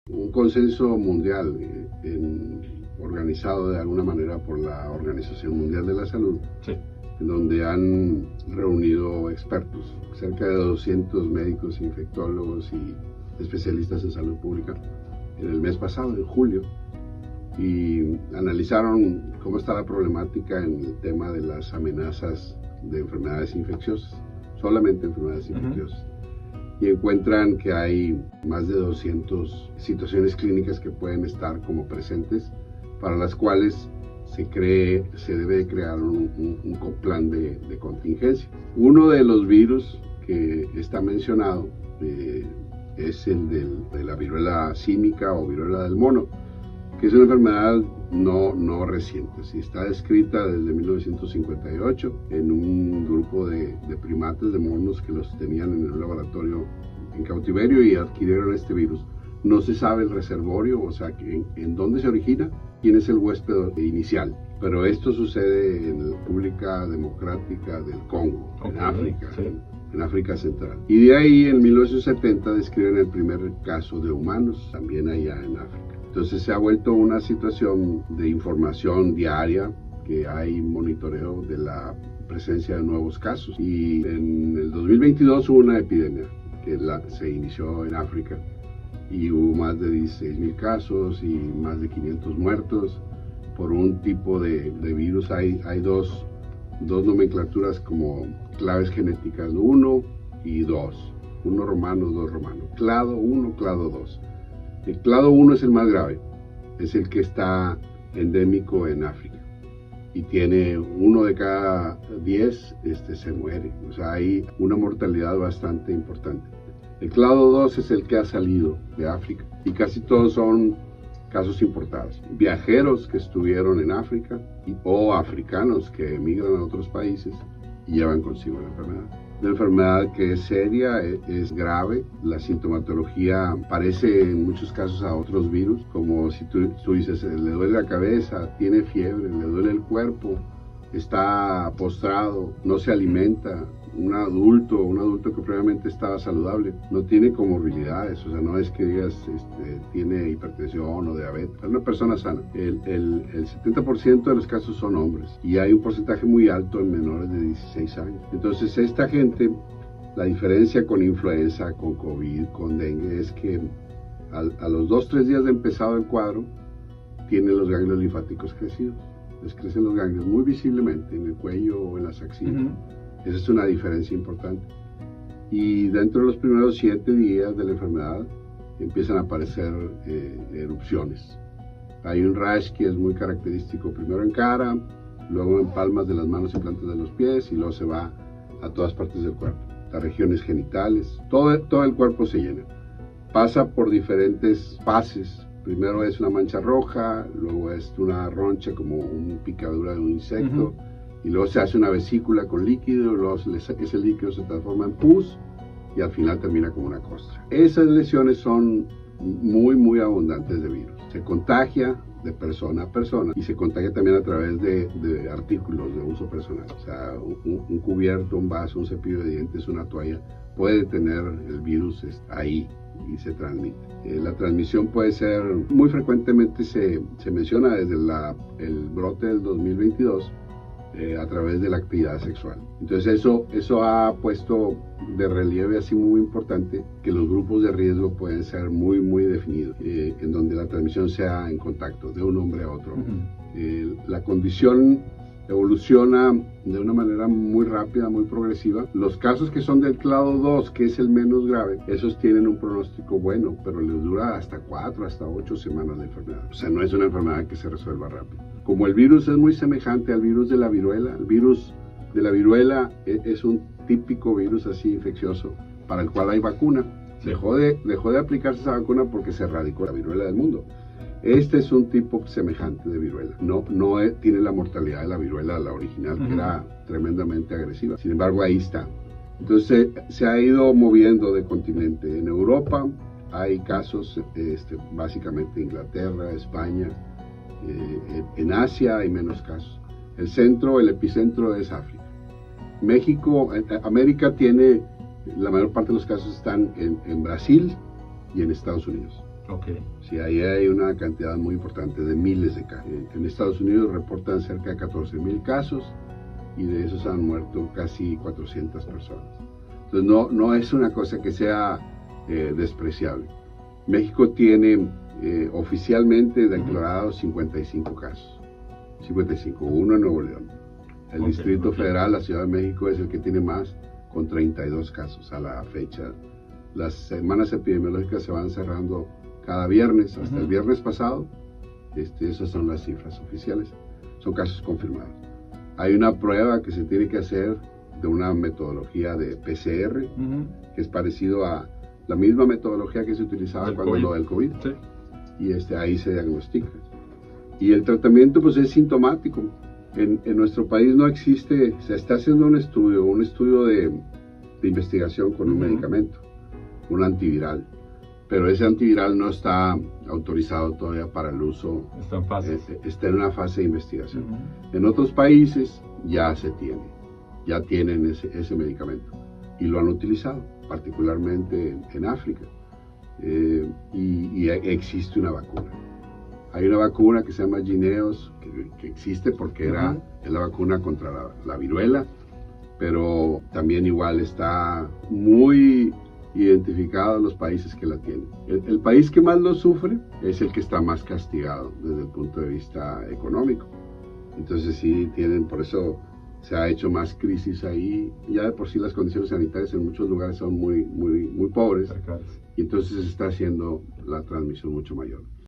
un consenso mundial organizado de alguna manera por la Organización Mundial de la Salud, Sí. en donde han reunido expertos, cerca de 200 médicos, infectólogos y especialistas en salud pública, en el mes pasado, en julio, y analizaron cómo está la problemática en el tema de las amenazas de enfermedades infecciosas, solamente enfermedades infecciosas. Y encuentran que hay más de 200 situaciones clínicas que pueden estar como presentes, para las cuales se debe de crear un plan de contingencia. Uno de los virus que está mencionado es el de la viruela símica o viruela del mono, que es una enfermedad no reciente. Sí, está descrita desde 1958 en un grupo de primates, de monos, que los tenían en un laboratorio en cautiverio y adquirieron este virus. No se sabe el reservorio, o sea, en dónde se origina, quién es el huésped inicial. Pero esto sucede en la República Democrática del Congo, en África, sí. en África Central. Y de ahí, en 1970, describen el primer caso de humanos, también allá en África. Entonces se ha vuelto una situación de información diaria, que hay monitoreo de la presencia de nuevos casos. Y en el 2022 hubo una epidemia que se inició en África y hubo más de 16,000 casos y más de 500 muertos por un tipo de virus. Hay dos nomenclaturas como claves genéticas, 1 y 2, 1 romano, 2 romano, clado 1, clado 2. El clado 1 es el más grave, es el que está endémico en África y tiene 1 de cada 10 se muere, o sea, hay una mortalidad bastante importante. El clado 2 es el que ha salido de África y casi todos son casos importados, viajeros que estuvieron en África o africanos que emigran a otros países y llevan consigo la enfermedad. Una enfermedad que es seria, es grave. La sintomatología parece en muchos casos a otros virus, como si tú dices, le duele la cabeza, tiene fiebre, le duele el cuerpo, está postrado, no se alimenta. Un adulto que previamente estaba saludable, no tiene comorbilidades, o sea, no es que digas tiene hipertensión o diabetes, es una persona sana. El 70% de los casos son hombres y hay un porcentaje muy alto en menores de 16 años. Entonces esta gente, la diferencia con influenza, con COVID, con dengue, es que a los 2-3 días de empezado el cuadro, tienen los ganglios linfáticos crecidos. Les crecen los ganglios muy visiblemente en el cuello o en las axilas. Esa es una diferencia importante. Y dentro de los primeros 7 días de la enfermedad empiezan a aparecer erupciones. Hay un rash que es muy característico, primero en cara, luego en palmas de las manos y plantas de los pies, y luego se va a todas partes del cuerpo, las regiones genitales, todo el cuerpo se llena. Pasa por diferentes fases. Primero es una mancha roja, luego es una roncha como una picadura de un insecto, y luego se hace una vesícula con líquido, luego ese líquido se transforma en pus y al final termina como una costra. Esas lesiones son muy, muy abundantes de virus. Se contagia de persona a persona y se contagia también a través de artículos de uso personal. O sea, un cubierto, un vaso, un cepillo de dientes, una toalla, puede tener el virus ahí y se transmite. La transmisión puede ser, muy frecuentemente se menciona desde el brote del 2022, a través de la actividad sexual. Entonces eso ha puesto de relieve así muy importante que los grupos de riesgo pueden ser muy, muy definidos, en donde la transmisión sea en contacto de un hombre a otro. La condición evoluciona de una manera muy rápida, muy progresiva. Los casos que son del clado 2, que es el menos grave, esos tienen un pronóstico bueno, pero les dura hasta 4, hasta 8 semanas de enfermedad. O sea, no es una enfermedad que se resuelva rápido. Como el virus es muy semejante al virus de la viruela, el virus de la viruela es un típico virus así infeccioso para el cual hay vacuna. Dejó de aplicarse esa vacuna porque se erradicó la viruela del mundo. Este es un tipo semejante de viruela. No tiene la mortalidad de la viruela, la original, que era tremendamente agresiva. Sin embargo, ahí está. Entonces, se ha ido moviendo de continente. En Europa hay casos, básicamente Inglaterra, España. En Asia hay menos casos. El epicentro es África. México, América tiene, la mayor parte de los casos están en Brasil y en Estados Unidos. Okay. Sí, ahí hay una cantidad muy importante de miles de casos. En Estados Unidos reportan cerca de 14,000 casos y de esos han muerto casi 400 personas. Entonces no es una cosa que sea despreciable. México tiene oficialmente declarados 55 casos. 55, uno en Nuevo León. El Distrito Federal, la Ciudad de México, es el que tiene más, con 32 casos a la fecha. Las semanas epidemiológicas se van cerrando cada viernes, hasta el viernes pasado. Esas son las cifras oficiales, son casos confirmados. Hay una prueba que se tiene que hacer de una metodología de PCR, que es parecido a la misma metodología que se utilizaba cuando lo del COVID. Sí. Y ahí se diagnostica. Y el tratamiento pues es sintomático. En nuestro país no existe, se está haciendo un estudio de investigación con un medicamento, un antiviral, pero ese antiviral no está autorizado todavía para el uso. Está en fase. Está en una fase de investigación. En otros países ya se tiene, ya tienen ese medicamento y lo han utilizado, particularmente en África. Y existe una vacuna. Hay una vacuna que se llama Jynneos, que existe porque es la vacuna contra la viruela, pero también igual está muy identificado en los países que la tienen. El país que más lo sufre es el que está más castigado desde el punto de vista económico. Entonces sí por eso se ha hecho más crisis ahí. Ya de por sí las condiciones sanitarias en muchos lugares son muy pobres, y entonces se está haciendo la transmisión mucho mayor.